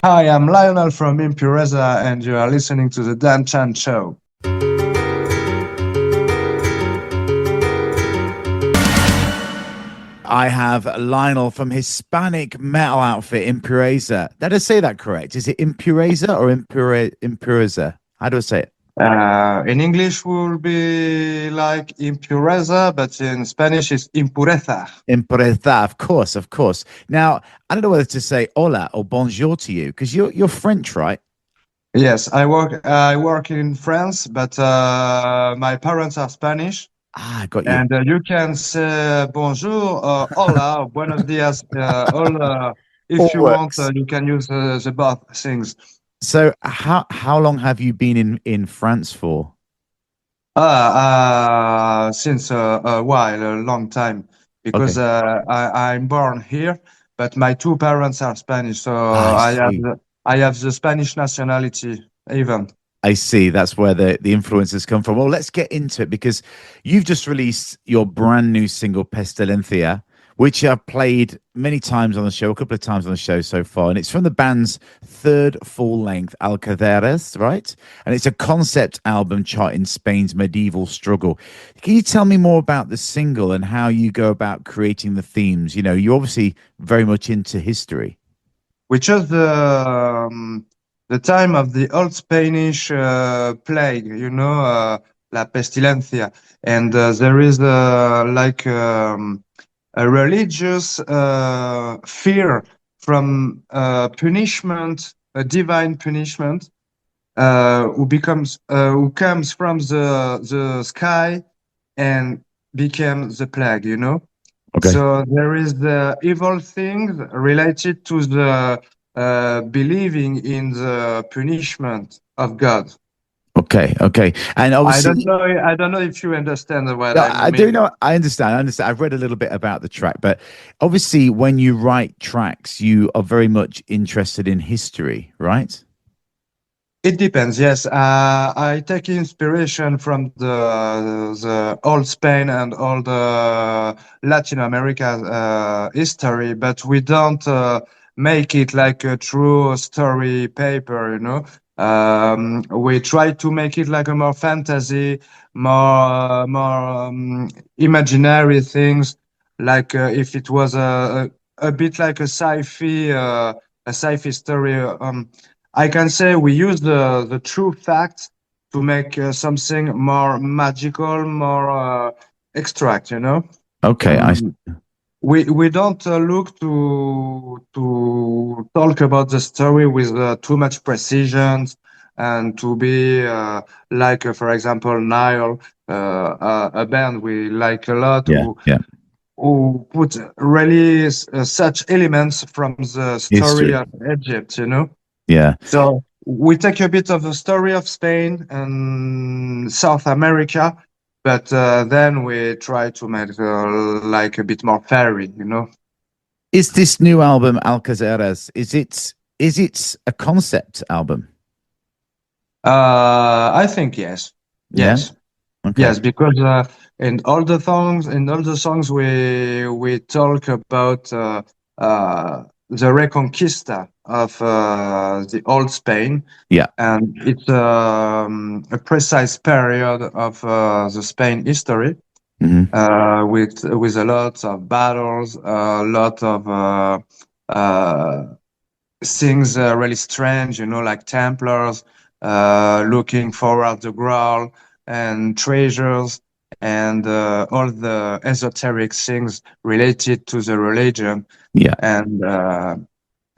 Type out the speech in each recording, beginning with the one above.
Hi, I'm Lionel from Impureza, and you are listening to the Dan Chan Show. I have Lionel from Hispanic metal outfit Impureza. Did I say that correct? Is it Impureza or Impureza? How do I say it? In English, will be like Impureza, but in Spanish, it's Impureza. Impureza, of course, of course. Now, I don't know whether to say hola or bonjour to you because you're French, right? Yes, I work in France, but my parents are Spanish, Ah, I got you. and you can say bonjour, hola, buenos dias, all. If All you want, works. you can use the both things. So, how long have you been in France for? Since a while, a long time, because Okay. I'm born here, but my two parents are Spanish, so I I have see. I have the Spanish nationality even. I see. That's where the influences come from. Well, let's get into it because you've just released your brand new single Pestilencia, which I've played many times on the show, a couple of times on the show so far, and it's from the band's third full-length Alcaceres, right? And it's a concept album charting Spain's medieval struggle. Can you tell me more about the single and how you go about creating the themes? You know, you're obviously very much into history. We chose the time of the old Spanish plague, La Pestilencia, and there is like a religious fear from punishment, a divine punishment, who comes from the sky and became the plague, you know. Okay. So there is the evil things related to the believing in the punishment of God. Okay, okay. And I don't obviously, know. I don't know if you understand what no, I I do mean. know. I understand. I understand. I've read a little bit about the track, but obviously, when you write tracks, you are very much interested in history, right? It depends. Yes, I take inspiration from the old Spain and all the Latin America history, but we don't make it like a true story paper. We try to make it like a more fantasy, more imaginary things. Like if it was a bit like a sci-fi story. I can say we use the true facts to make something more magical, more extract. Okay, Um, we don't look to talk about the story with too much precision and to be like, for example, Nile, a band we like a lot, yeah, yeah. who put really such elements from the story History, of Egypt. yeah. So we take a bit of the story of Spain and South America, but then we try to make like a bit more fairy. Is this new album Alcaceres? Is it a concept album? I think yes, Yeah. yes, Okay. yes, because in all the songs we talk about the Reconquista of the old Spain, Yeah. and it's a precise period of the Spain history Hmm. with a lot of battles, a lot of uh, things really strange, like Templars looking forward the Grail and treasures and all the esoteric things related to the religion. Yeah.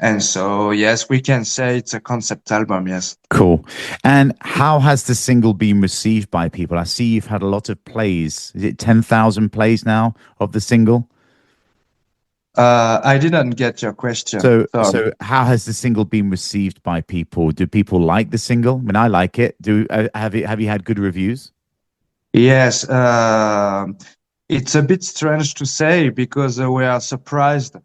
And so, yes, we can say it's a concept album, yes. Cool. And how has the single been received by people? I see you've had a lot of plays. Is it 10,000 plays now of the single? I didn't get your question. So how has the single been received by people? Do people like the single? I mean, I like it. Do have you had good reviews? Yes, it's a bit strange to say because we are surprised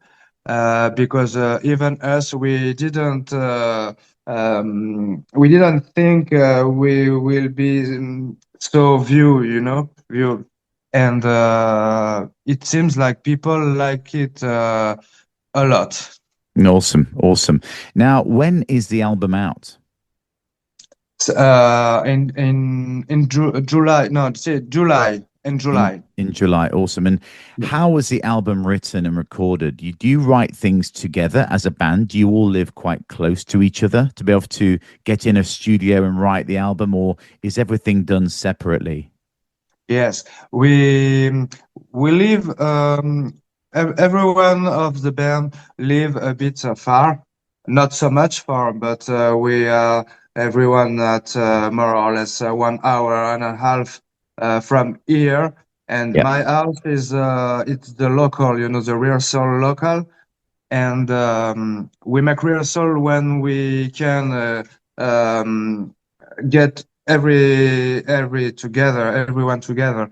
because even us, we didn't think we will be so viewed, and it seems like people like it a lot. Awesome, awesome. Now, when is the album out? July, no, say July, in July. In July. Awesome. And how was the album written and recorded? Do you write things together as a band? Do you all live quite close to each other to be able to get in a studio and write the album, or is everything done separately? Yes, we live. Everyone of the band live a bit far, not so much far, but we everyone at more or less 1 hour and a half from here. And Yeah. my house is it's the local, you know, the rehearsal local, and we make rehearsal when we can get everyone together.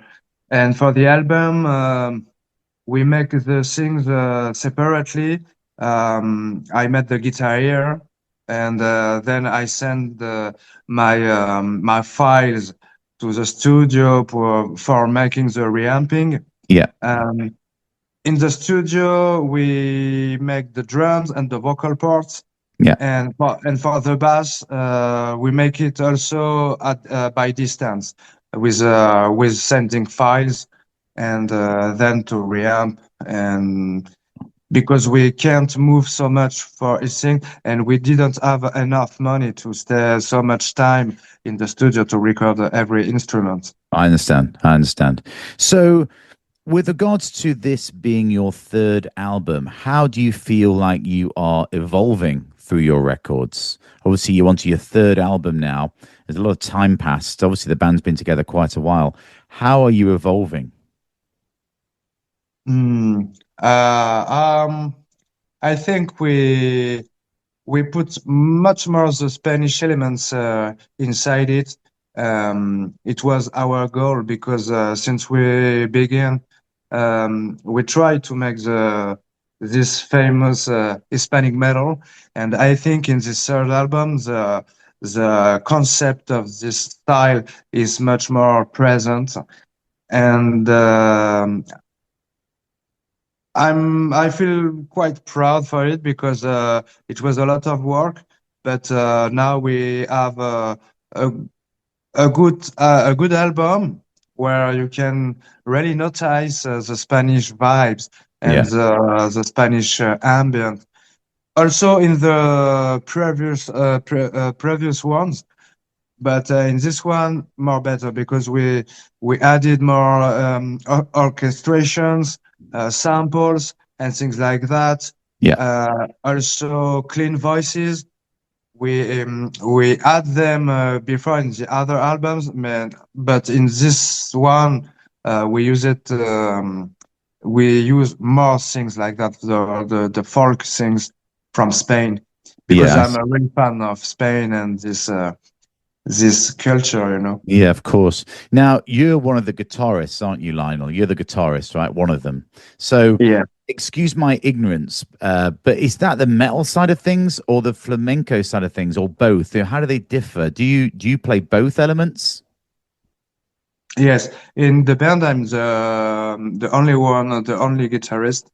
And for the album, we make the things separately. I met the guitar here, and then I send my files to the studio for making the reamping. Yeah. Um, in the studio, we make the drums and the vocal parts, Yeah. and for the bass, we make it also at by distance with sending files and then to reamp, and because we can't move so much for a thing, and we didn't have enough money to stay so much time in the studio to record every instrument. I understand. I understand. So, with regards to this being your third album, how do you feel like you are evolving through your records? Obviously, you're onto your third album now. There's a lot of time passed. Obviously, the band's been together quite a while. How are you evolving? Mm. I think we put much more of the Spanish elements inside it. It was our goal because since we began, we tried to make this famous Hispanic metal, and I think in this third album, the concept of this style is much more present, and I feel quite proud for it because it was a lot of work, but now we have a a good album where you can really notice the Spanish vibes and Yeah. the Spanish ambient. Also in the previous ones, but in this one more better because we added more orchestrations, samples, and things like that. Yeah. Also clean voices. We add them before in the other albums, man, but in this one we use it. We use more things like that, the folk things from Spain, because I'm Yes. a real fan of Spain and this culture, you know. Yeah, of course. Now, you're one of the guitarists, aren't you, Lionel? You're the guitarist, right? One of them. So, Yeah. excuse my ignorance, but is that the metal side of things or the flamenco side of things, or both? How do they differ? Do you play both elements? Yes. In the band, I'm the only one, the only guitarist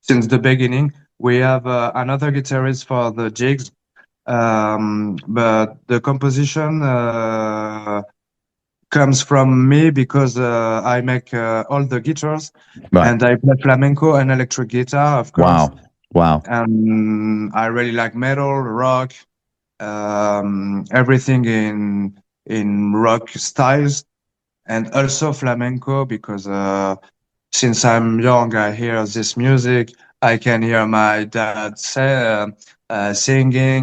since the beginning. We have another guitarist for the jigs, but the composition comes from me because I make all the guitars Right. and I play flamenco and electric guitar, of course. Wow. Wow. And I really like metal, rock, everything in rock styles, and also flamenco because since I'm young, I hear this music. I can hear my dad singing,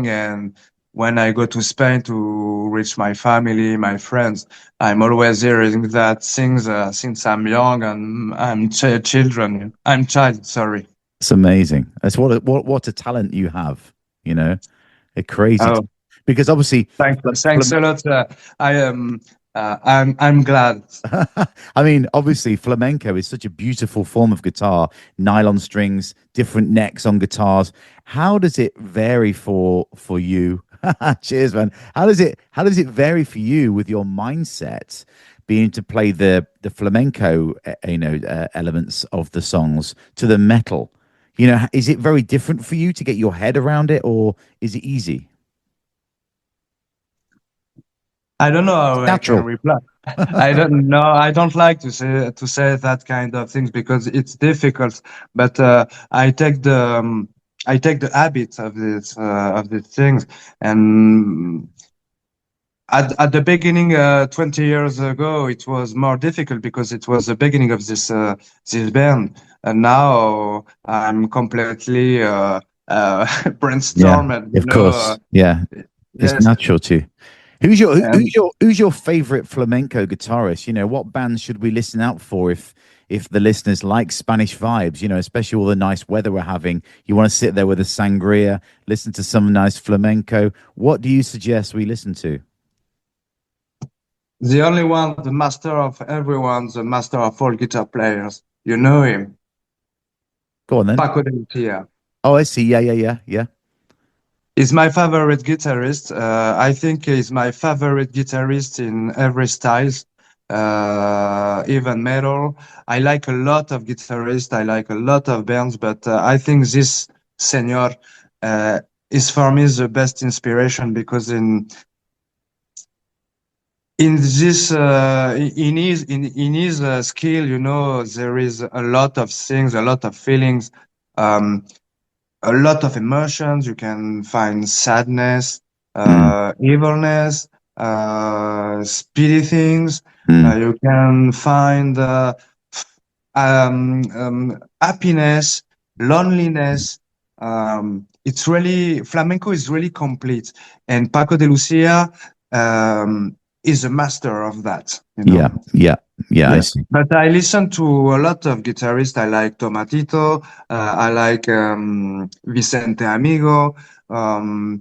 and when I go to Spain to reach my family, my friends, I'm always hearing that things since I'm young and I'm child. Sorry. It's amazing. That's what a talent you have, you know, a crazy, Oh, because obviously, thanks a lot. I am. I'm glad. I mean, obviously, flamenco is such a beautiful form of guitar, nylon strings, different necks on guitars. How does it vary for you? Cheers, man. How does it vary for you with your mindset being to play the flamenco, elements of the songs to the metal? You know, is it very different for you to get your head around it, or is it easy? I don't know It's how I can natural. reply. I don't know. I don't like to say that kind of things because it's difficult. But I take the habit of these things. And at the beginning, 20 years ago, it was more difficult because it was the beginning of this band. And now I'm completely Yeah, brainstormed. of course. Yeah, it's Yes. natural too. Who's your And who's your favorite flamenco guitarist? You know, what bands should we listen out for if the listeners like Spanish vibes? You know, especially all the nice weather we're having. You want to sit there with a sangria, listen to some nice flamenco. What do you suggest we listen to? the only one, the master of everyone, the master of all guitar players. You know him, Go on then. Paco de Lucia. Oh, I see. Yeah, yeah, yeah, yeah, He's my favorite guitarist. I think he's my favorite guitarist in every styles, even metal. I like a lot of guitarists. I like a lot of bands, but I think this senor uh, is for me the best inspiration because in this in his skill, you know, there is a lot of things, a lot of feelings, um, a lot of emotions. You can find sadness, mm, evilness, spirit things. mm, You can find happiness, loneliness. It's really flamenco is really complete, and Paco de Lucia is a master of that. You yeah, know. yeah, yeah. I Yes, see. but I listen to a lot of guitarists. I like Tomatito. I like Vicente Amigo. Um,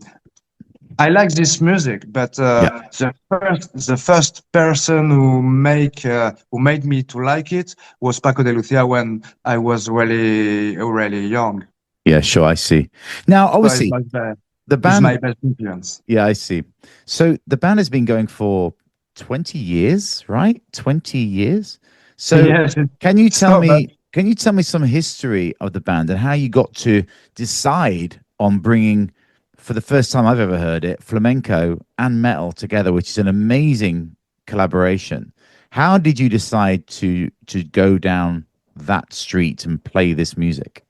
I like this music, but Yeah, the first person who made me to like it was Paco de Lucia when I was really young. yeah. Sure, I see. Now, So it's obviously, like the the is band. my best influence. Yeah, I see. So the band has been going for 20 years, right? 20 years. So Yes, it's can you tell so much. me can you tell me some history of the band and how you got to decide on bringing, for the first time I've ever heard it, flamenco and metal together, which is an amazing collaboration. How did you decide to go down that street and play this music?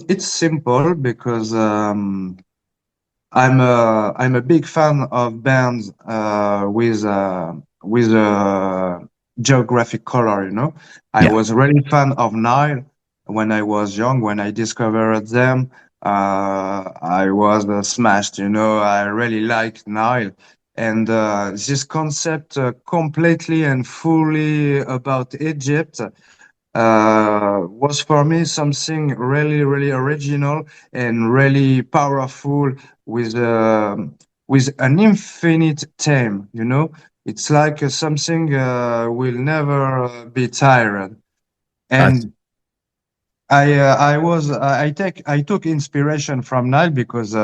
It's simple because I'm a big fan of bands with a geographic color. You know, I Yeah. was really fan of Nile when I was young. When I discovered them, I was smashed. You know, I really liked Nile, and this concept completely and fully about Egypt was for me something really original and really powerful with with an infinite theme. You know, it's like something will never be tired. I And I took inspiration from Nile because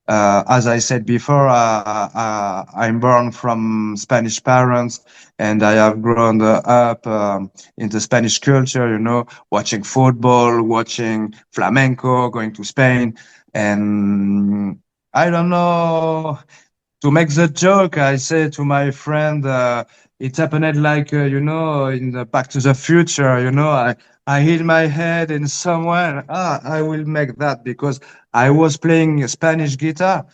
as I said before, I'm born from Spanish parents, and I have grown up in the Spanish culture. You know, watching football, watching flamenco, going to Spain, and I don't know. To make the joke, I say to my friend, it happened like you know, in the Back to the Future. You know, I hit my head in somewhere. I will make that because I was playing Spanish guitar.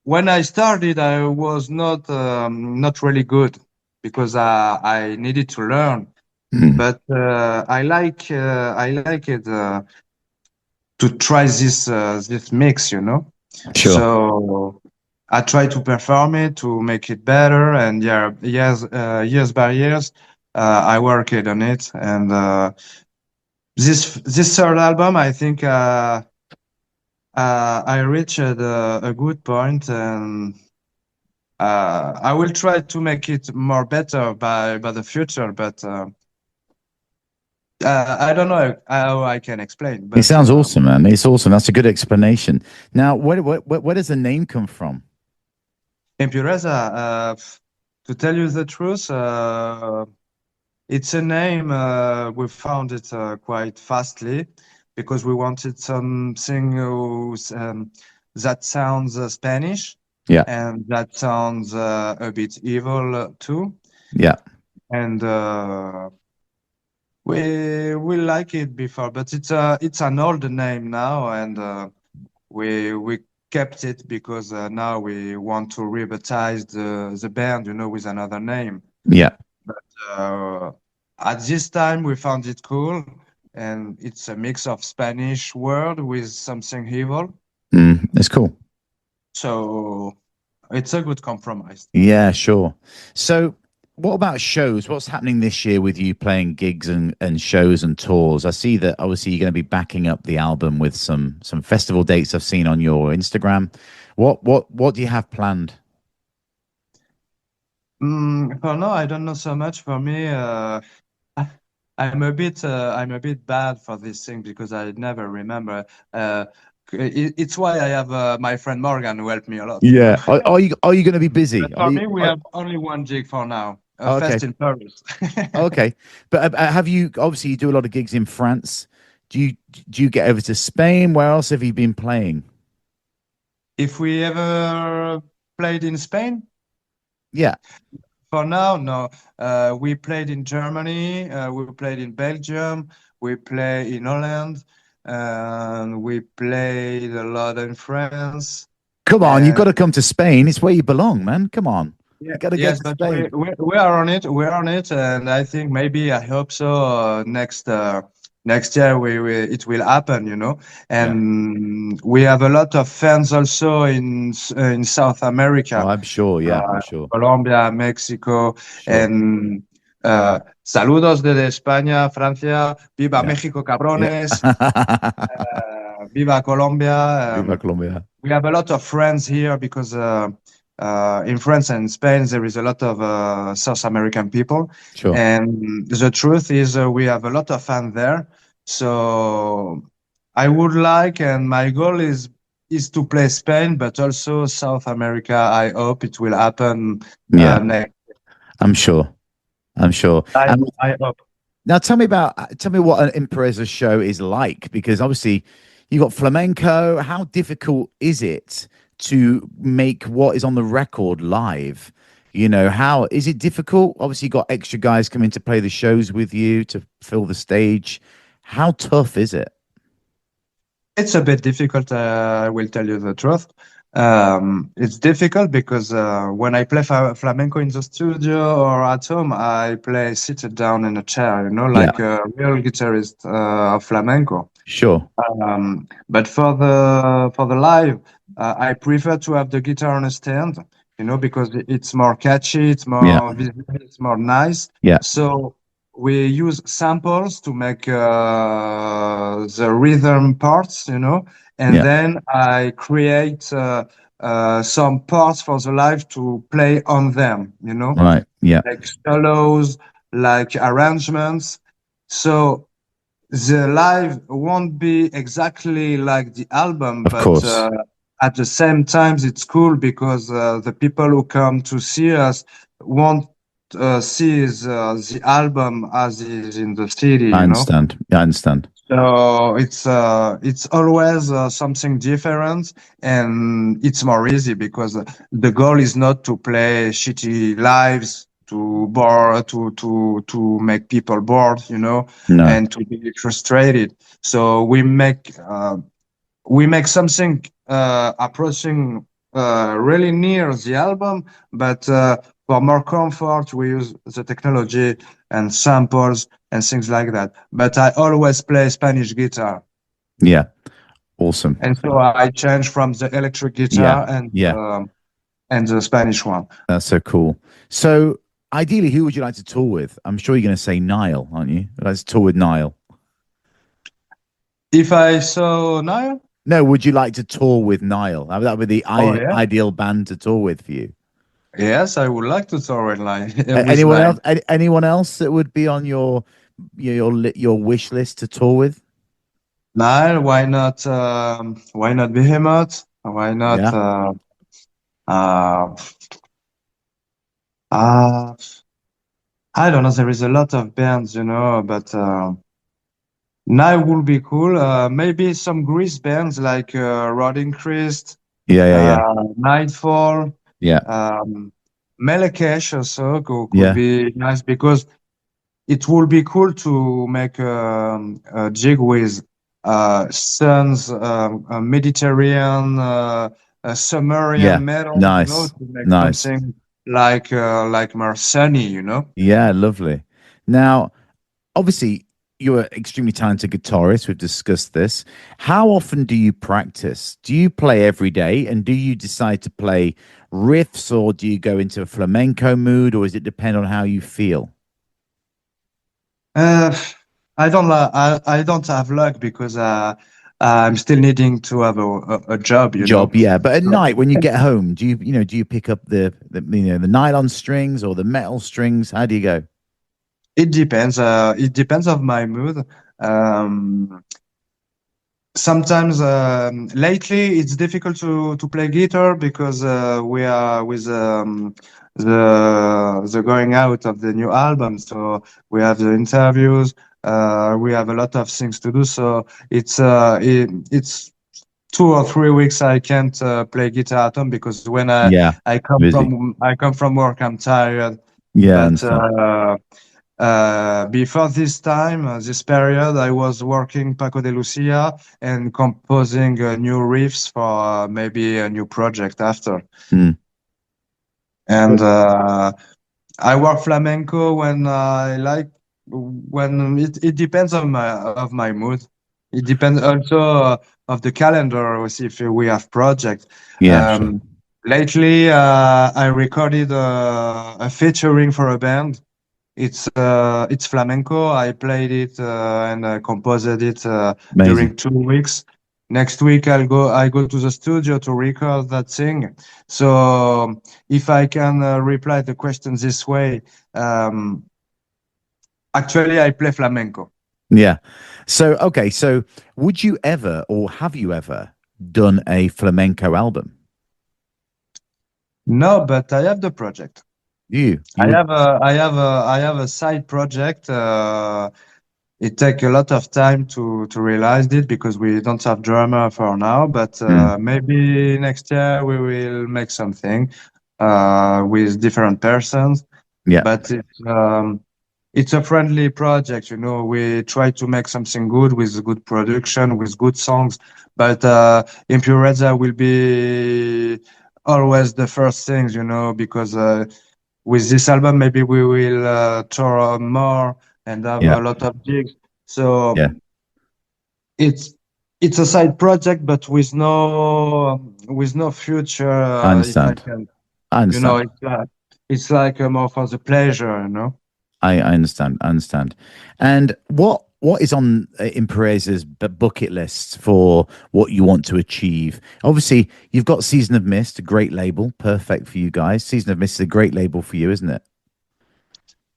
When I started, I was not really good because I needed to learn. Mm, But I like it to try this mix, you know. sure. So I try to perform it to make it better, and yeah, years by years, I worked on it, and this third album, I think I reached a good point, and I will try to make it more better by the future, but I don't know how I can explain, It but sounds awesome, man. It's awesome. That's a good explanation. Now, where does the name come from? Impureza, to tell you the truth, It's a name we found it quite fastly because we wanted something that sounds Spanish Yeah, and that sounds a bit evil too. yeah, And we like it before, but it's an old name now, and we kept it because now we want to rebaptize the band, with another name. yeah. Uh, at this time, we found it cool, and it's a mix of Spanish word with something evil, It's cool. so it's a good compromise. Yeah, sure. So, what about shows? What's happening this year with you playing gigs and shows and tours? I see that obviously you're going to be backing up the album with some festival dates I've seen on your Instagram. What do you have planned? For now, I don't know so much. For me, I'm a bit bad for this thing because I never remember. Uh, it's why I have my friend Morgan who helped me a lot. Yeah. Are you going to be busy? But for me, we have only one gig for now, a Okay. fest in Paris. Okay. But have you obviously you do a lot of gigs in France? Do you get over to Spain? Where else have you been playing? If we ever played in Spain, Yeah. for now, no. We played in Germany, we played in Belgium, we play in Holland, and we played a lot in France. Come on, you've got And to come to Spain. It's where you belong, man. Come on. yeah, You got to get yes, to but we, Spain. we we are on it. We're on it, and I think maybe I hope so. Next year it will happen, Yeah. And we have a lot of fans also in South Oh, America, I'm sure. Yeah, I'm sure. Colombia, Mexico, Sure. and saludos desde España, Francia. Viva Yeah. México, Yeah. cabrones. Viva Colombia. Viva Colombia. We have a lot of friends here because in France and Spain there is a lot of South American people, Sure. and the truth is we have a lot of fans there. So I would like, and my goal is to play Spain, but also South America. I hope it will happen Yeah, next. I'm sure. I'm sure. I hope. Now tell me what an Impureza show is like, because obviously you got flamenco. How difficult is it to make what is on the record live? How is it difficult? Obviously, you got extra guys coming to play the shows with you to fill the stage. How tough is it? It's a bit difficult, I will tell you the truth. It's difficult because when I play flamenco in the studio or at home, I play seated down in a chair, Yeah, like a real guitarist of flamenco. sure. But for the live, I prefer to have the guitar on a stand, because it's more catchy, it's Yeah, more visible, it's more nice. yeah, So we use samples to make the rhythm parts, and yeah. then I create some parts for the live to play on them, Right. Yeah, like solos, like arrangements. So the live won't be exactly like the album, of but course. at the same time, it's cool because the people who come to see us won't see the album as is in the city, I understand. Yeah, I understand. So it's always something different, and it's more easy because the goal is not to play shitty lives to bore to make people bored, No. and to be frustrated. So we make something approaching really near the album, but for more comfort, we use the technology and samples and things like that. But I always play Spanish guitar, Yeah. Awesome. and so I change from the electric Yeah. guitar and Yeah. the Spanish one. That's so cool. So, ideally, who would you like to tour with? I'm sure you're going to say Niall, aren't you? I'd like to tour with Niall. If I saw Niall, No, would you like to tour with Niall? That would be the oh yeah, ideal band to tour with for you. yes, I would like to tour with Niall. With Anyone Niall. else? Anyone else that would be on your wish list to tour with? Niall, why not? Why not Behemoth? Why not? Yeah. Uh, uh, I don't know. There is a lot of bands, but now would be cool. Maybe some Greece bands like Rotting Christ, Yeah, yeah, yeah, Nightfall, yeah, um, Melekesh also could yeah, be nice because it would be cool to make a jig with suns, Mediterranean, Sumerian yeah. metal, Nice, to make nice. something like more sunny, Yeah, lovely. Now, obviously, you're an extremely talented guitarist. We've discussed this. How often do you practice? Do you play every day? And do you decide to play riffs, or do you go into a flamenco mood, or does it depend on how you feel? Uh, I don't have luck because I'm still needing to have a job. Job, yeah. But at So night when you get home, do you pick up the nylon strings or the metal strings? How do you go? it depends. It depends of my mood. Um, Sometimes lately it's difficult to play guitar because we are with the going out of the new album, so we have the interviews, we have a lot of things to do, so it's 2 or 3 weeks I can't play guitar at home because when Yeah, busy. I come from work, I'm tired. Yeah, I But understand. before this time, this period, I was working Paco de Lucia and composing new riffs for maybe a new project after. Mm. And I work flamenco when I like, when it depends on my mood. It depends also of the calendar, we see if we have project. Yeah, sure. Um, Lately, I recorded a featuring for a band. It's flamenco. I played it and composed it Amazing. during 2 weeks. Next week I go to the studio to record that thing. So if I can reply the question this way, um, actually I play flamenco. Yeah. So, okay. So, would you ever, or have you ever done a flamenco album? No, but I have the project. You would, I have a side project. It take a lot of time to realize it because we don't have drummer for now, but mm, maybe next year we will make something with different persons. yeah, But it's a friendly project, We try to make something good with good production, with good songs. But Impureza will be always the first things, because with this album, maybe we will tour more and have yeah, a lot of gigs. So yeah. it's it's a side project, but with no future. I If I understand. can, I understand. it's like more for the pleasure. I understand. I understand. And what is on Impereza's bucket list for what you want to achieve? Obviously, you've got Season of Mist, a great label, perfect for you guys. Season of Mist is a great label for you, isn't it?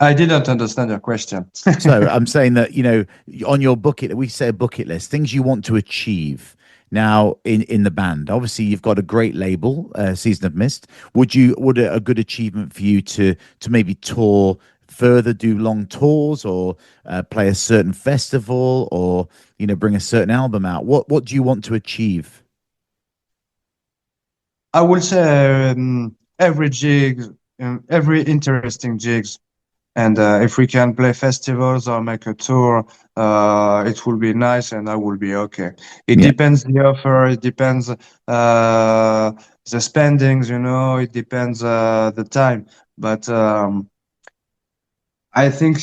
I didn't understand your question. So I'm saying that, on your bucket, we say a bucket list, things you want to achieve now in the band. Obviously, you've got a great label, Season of Mist. Would a good achievement for you to maybe tour further, do long tours, or play a certain festival, or bring a certain album out? What do you want to achieve? I will say every jig, every interesting jigs. And if we can play festivals or make a tour, it will be nice and I will be okay. It Yeah, depends the offer, it depends the spendings, it depends the time. But I think,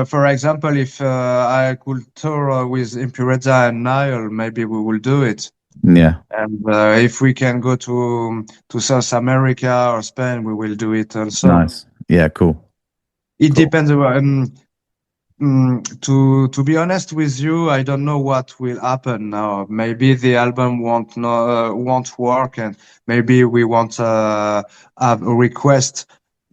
for example, if I could tour with Impureza and Nile, maybe we will do it. yeah, And if we can go to South America or Spain, we will do it also. nice. Yeah, cool, It cool. depends. To be honest with you, I don't know what will happen now. Maybe the album won't work, and maybe we won't have a request.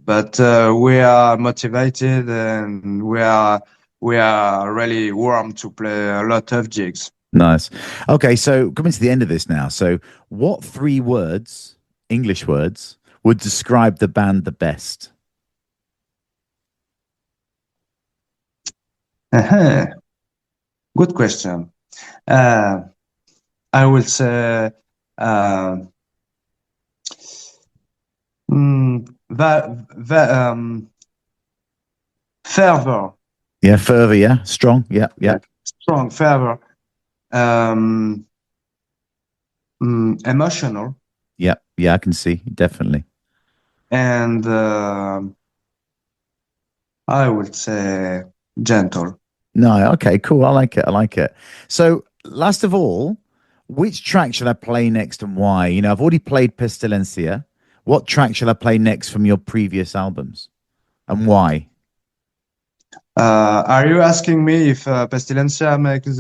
But we are motivated, and we are really warm to play a lot of gigs. Nice. Okay, so coming to the end of this now. So, what three words, English words, would describe the band the best? Uh-huh. Good question. Uh, I will say uh, mm, fervor. Yeah, further, yeah, strong, yeah, yeah, Yeah, strong fervor. Um, Emotional yeah, yeah. I can see definitely. and I would say gentle. No, okay, cool. I like it. I like it. So, last of all, which track should I play next and why? You know, I've already played Pestilencia. What track should I play next from your previous albums and why? Are you asking me if Pestilencia makes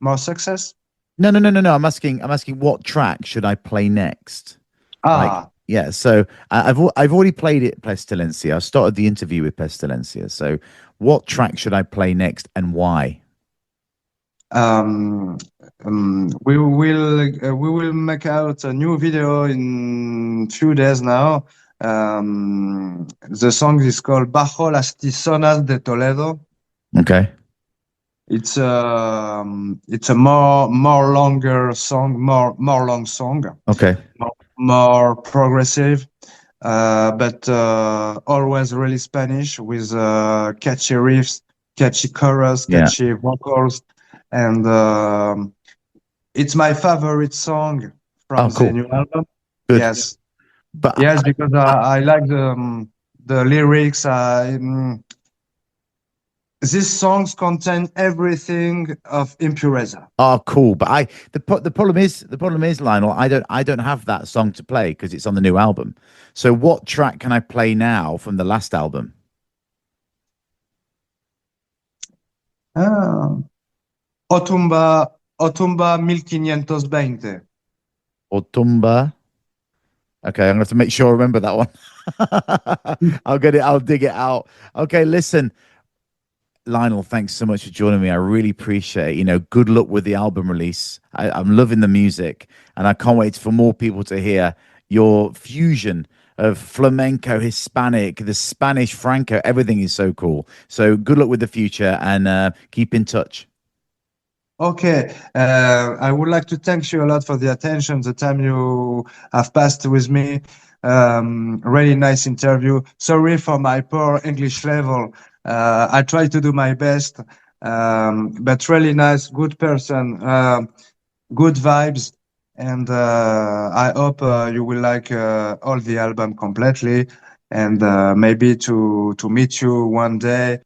more success? No, no, no, no, no. I'm asking what track should I play next? Like, Ah, yeah. So I've already played it, Pestilencia. I started the interview with Pestilencia. So, what track should I play next and why? um, we will make out a new video in few days now. The song is called Bajo las Tizonas de Toledo. Okay. It's a more longer song, more long song, Okay. more progressive, but always really Spanish with catchy riffs, catchy chorus, Yeah. catchy vocals, and it's my favorite song from Oh, the cool. new album. Good. Yes, But yes, because I like the lyrics. These songs contain everything of Impureza. oh, cool. But the problem is, Lionel, I don't have that song to play because it's on the new album. So what track can I play now from the last album? Ah, Otumba 1520. Otumba. Okay, I'm gonna have to make sure I remember that one. I'll get it, I'll dig it out. Okay, listen. Lionel, thanks so much for joining me. I really appreciate it. You know, good luck with the album release. I'm loving the music, and I can't wait for more people to hear your fusion of flamenco, Hispanic, the Spanish Franco. Everything is so cool. So good luck with the future, and keep in touch. Okay, I would like to thank you a lot for the attention, the time you have passed with me. Really nice interview. Sorry for my poor English level. I try to do my best, but really nice, good person, good vibes, and I hope you will like all the album completely, and maybe to meet you one day.